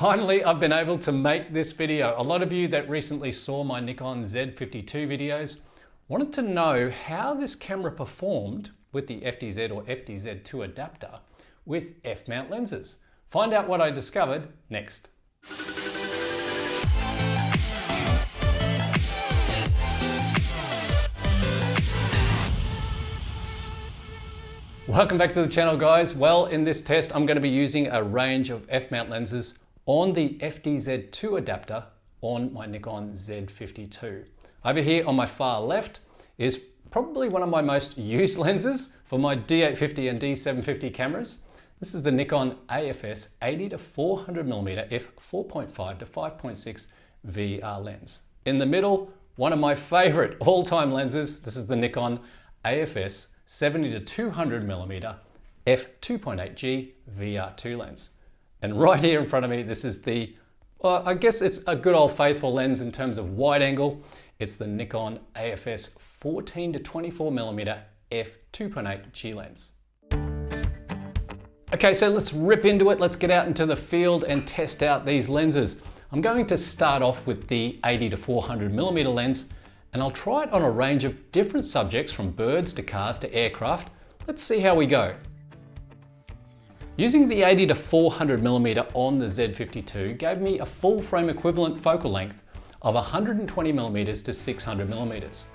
Finally, I've been able to make this video. A lot of you that recently saw my Nikon Z52 videos wanted to know how this camera performed with the FTZ or FTZII adapter with F-mount lenses. Find out what I discovered next. Welcome back to the channel, guys. Well, in this test, I'm going to be using a range of F-mount lenses on the FTZII adapter on my Nikon Z52. Over here on my far left is probably one of my most used lenses for my D850 and D750 cameras. This is the Nikon AFS 80-400mm f4.5 to 5.6 VR lens. In the middle, one of my favorite all-time lenses. This is the Nikon AFS 70-200mm f2.8G VR2 lens. And right here in front of me, this is the, well, I guess it's a good old faithful lens in terms of wide angle. It's the Nikon AFS 14-24mm f2.8G lens. Okay, so let's rip into it. Let's get out into the field and test out these lenses. I'm going to start off with the 80-400mm lens, and I'll try it on a range of different subjects from birds to cars to aircraft. Let's see how we go. Using the 80-400mm on the Z52 gave me a full frame equivalent focal length of 120mm to 600mm.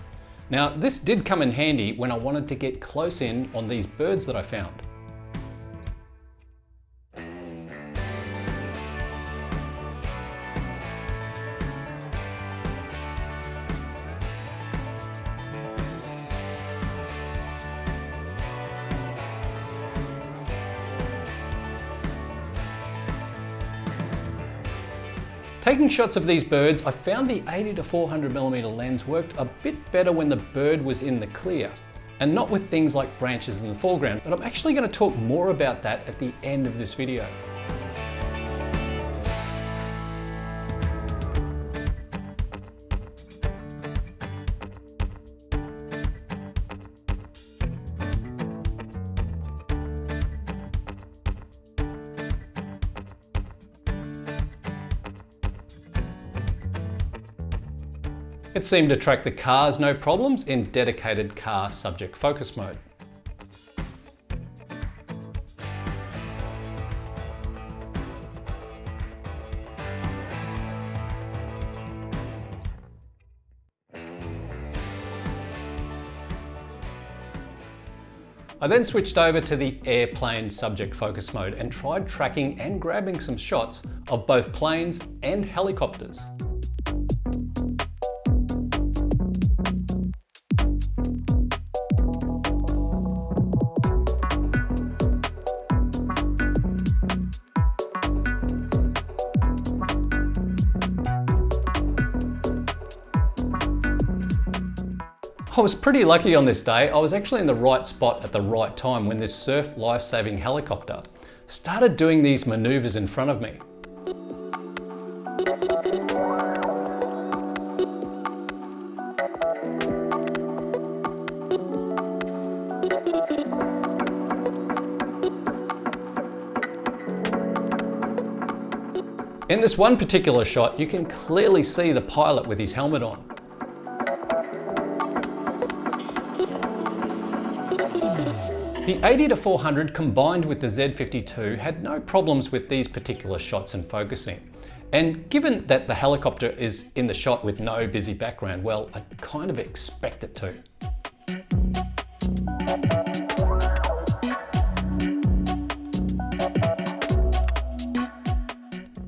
Now, this did come in handy when I wanted to get close in on these birds that I found. Taking shots of these birds, I found the 80-400mm lens worked a bit better when the bird was in the clear, and not with things like branches in the foreground, but I'm actually going to talk more about that at the end of this video. It seemed to track the cars no problems in dedicated car subject focus mode. I then switched over to the airplane subject focus mode and tried tracking and grabbing some shots of both planes and helicopters. I was pretty lucky on this day. I was actually in the right spot at the right time when this surf life-saving helicopter started doing these maneuvers in front of me. In this one particular shot, you can clearly see the pilot with his helmet on. The 80-400 combined with the Z52 had no problems with these particular shots and focusing. And given that the helicopter is in the shot with no busy background, well, I kind of expect it to.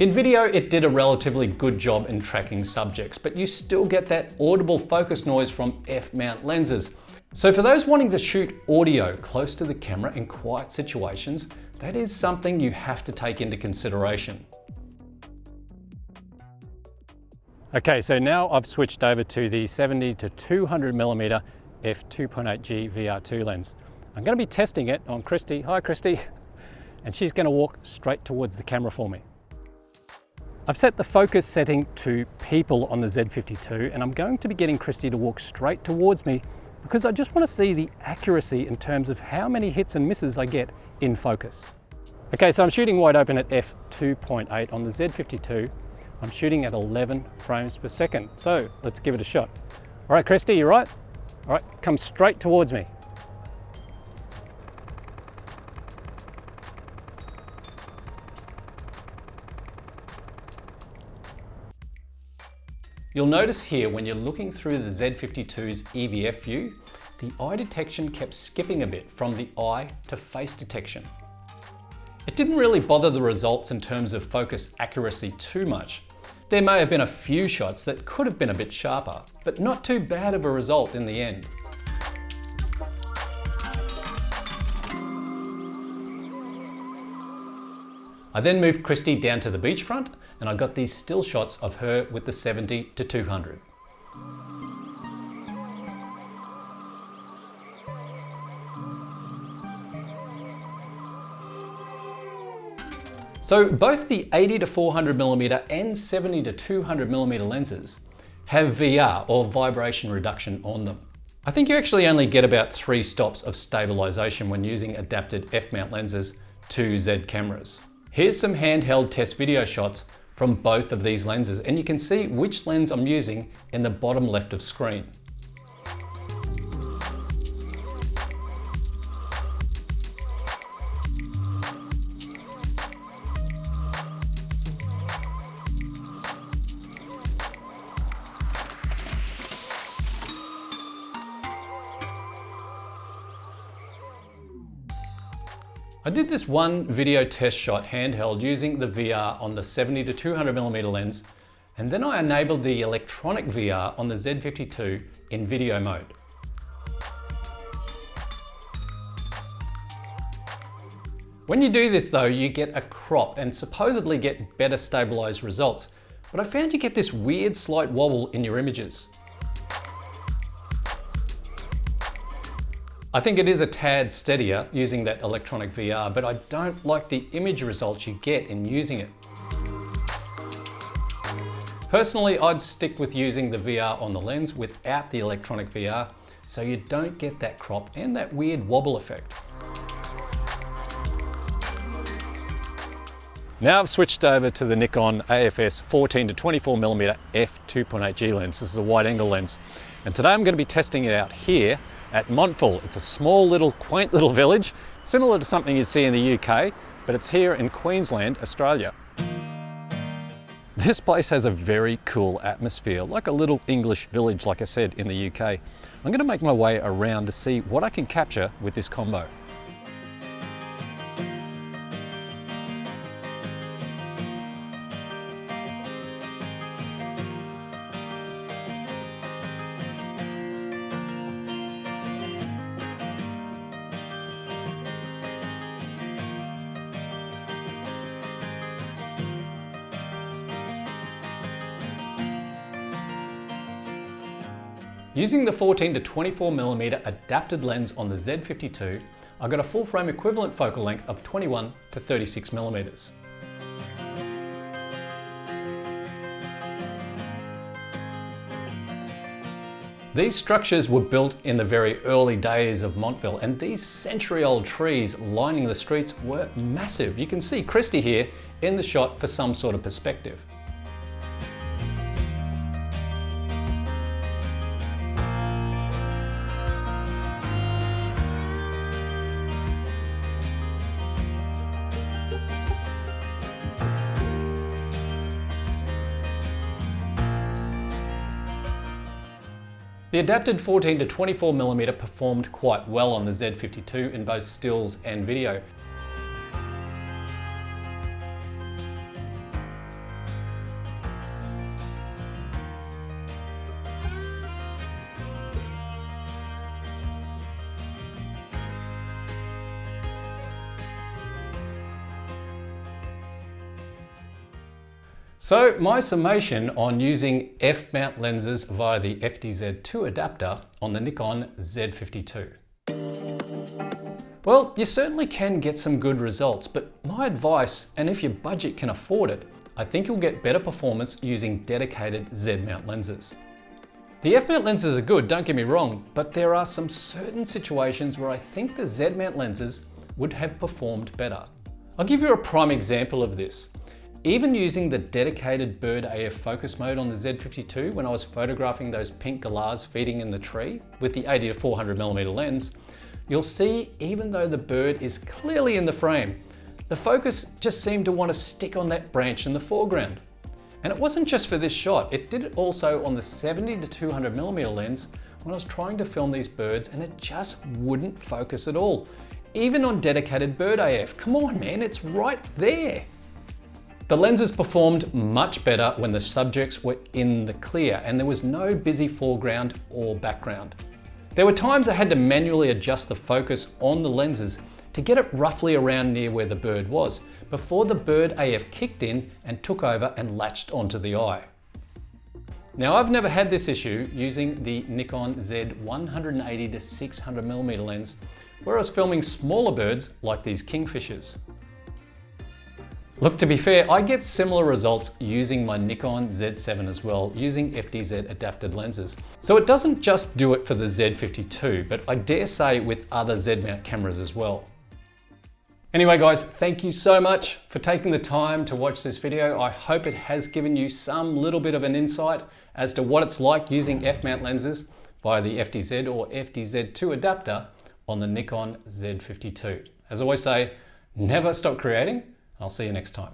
In video, it did a relatively good job in tracking subjects, but you still get that audible focus noise from F-mount lenses. So for those wanting to shoot audio close to the camera in quiet situations, that is something you have to take into consideration. Okay, so now I've switched over to the 70-200mm f2.8G VR2 lens. I'm going to be testing it on Christy. Hi Christy. And she's going to walk straight towards the camera for me. I've set the focus setting to people on the Z52, and I'm going to be getting Christy to walk straight towards me because I just want to see the accuracy in terms of how many hits and misses I get in focus. Okay, so I'm shooting wide open at f2.8 on the Z52. I'm shooting at 11 frames per second. So let's give it a shot. All right, Christy, you right? All right, come straight towards me. You'll notice here when you're looking through the Z52's EVF view, the eye detection kept skipping a bit from the eye to face detection. It didn't really bother the results in terms of focus accuracy too much. There may have been a few shots that could have been a bit sharper, but not too bad of a result in the end. I then moved Christy down to the beachfront and I got these still shots of her with the 70-200. So both the 80-400mm and 70-200mm lenses have VR or vibration reduction on them. I think you actually only get about 3 stops of stabilization when using adapted f-mount lenses to Z cameras. Here's some handheld test video shots from both of these lenses, and you can see which lens I'm using in the bottom left of screen. I did this one video test shot handheld using the VR on the 70-200mm lens, and then I enabled the electronic VR on the Z52 in video mode. When you do this though, you get a crop and supposedly get better stabilized results, but I found you get this weird slight wobble in your images. I think it is a tad steadier using that electronic VR, but I don't like the image results you get in using it. Personally, I'd stick with using the VR on the lens without the electronic VR, so you don't get that crop and that weird wobble effect. Now I've switched over to the Nikon AFS 14-24mm f2.8G lens. This is a wide angle lens. And today I'm going to be testing it out here at Montville. It's a small little quaint little village, similar to something you'd see in the UK, but it's here in Queensland, Australia. This place has a very cool atmosphere, like a little English village, like I said, in the UK. I'm going to make my way around to see what I can capture with this combo. Using the 14-24mm adapted lens on the Z52, I got a full frame equivalent focal length of 21-36mm. These structures were built in the very early days of Montville, and these century-old trees lining the streets were massive. You can see Christy here in the shot for some sort of perspective. The adapted 14-24mm performed quite well on the Z52 in both stills and video. So my summation on using f-mount lenses via the FTZII adapter on the Nikon Z52. Well, you certainly can get some good results, but my advice, and if your budget can afford it, I think you'll get better performance using dedicated Z-mount lenses. The f-mount lenses are good, don't get me wrong, but there are some certain situations where I think the Z-mount lenses would have performed better. I'll give you a prime example of this. Even using the dedicated bird AF focus mode on the Z52 when I was photographing those pink galahs feeding in the tree with the 80 to 400mm lens, you'll see even though the bird is clearly in the frame, the focus just seemed to want to stick on that branch in the foreground. And it wasn't just for this shot, it did it also on the 70 to 200mm lens when I was trying to film these birds, and it just wouldn't focus at all. Even on dedicated bird AF, come on man, it's right there. The lenses performed much better when the subjects were in the clear and there was no busy foreground or background. There were times I had to manually adjust the focus on the lenses to get it roughly around near where the bird was before the bird AF kicked in and took over and latched onto the eye. Now I've never had this issue using the Nikon Z180 to 600mm lens where I was filming smaller birds like these kingfishers. Look, to be fair, I get similar results using my Nikon Z7 as well, using FTZ adapted lenses. So it doesn't just do it for the Z52, but I dare say with other Z mount cameras as well. Anyway guys, thank you so much for taking the time to watch this video. I hope it has given you some little bit of an insight as to what it's like using F mount lenses via the FTZ or FTZ2 adapter on the Nikon Z52. As I always say, never stop creating. I'll see you next time.